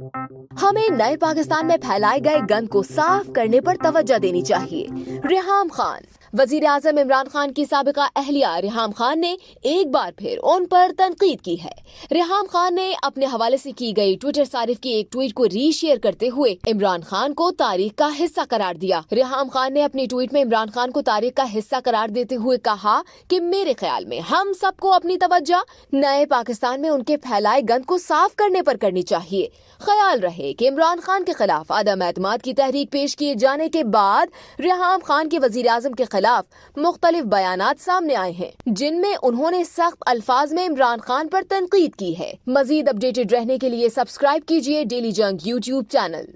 हमें नए पाकिस्तान में फैलाए गए गंद को साफ करने पर तवज्जो देनी चाहिए। रेहाम खान। वजीर आजम इमरान खान की साबिका अहलिया रेहाम खान ने एक बार फिर उन पर तनकीद की है। रेहाम खान ने अपने हवाले से की गई ट्विटर सारिफ की एक ट्वीट को रीशेयर करते हुए इमरान खान को तारीख का हिस्सा करार दिया। रेहाम खान ने अपनी ट्वीट में इमरान खान को तारीख का हिस्सा करार देते हुए कहा कि मेरे ख्याल में हम सबको अपनी तवज्जो नए पाकिस्तान में उनके फैलाए गंद को साफ करने पर करनी चाहिए। ख्याल रहे कि इमरान खान के खिलाफ अदम एतमाद की तहरीक पेश किए जाने के बाद रेहाम खान के वजीर आजम के खिलाफ मुख्तलिफ बयानात सामने आए हैं, जिनमें उन्होंने सख्त अल्फाज में इमरान खान पर तनकीद की है। मजीद अपडेटेड रहने के लिए सब्सक्राइब कीजिए डेली जंग यूट्यूब चैनल।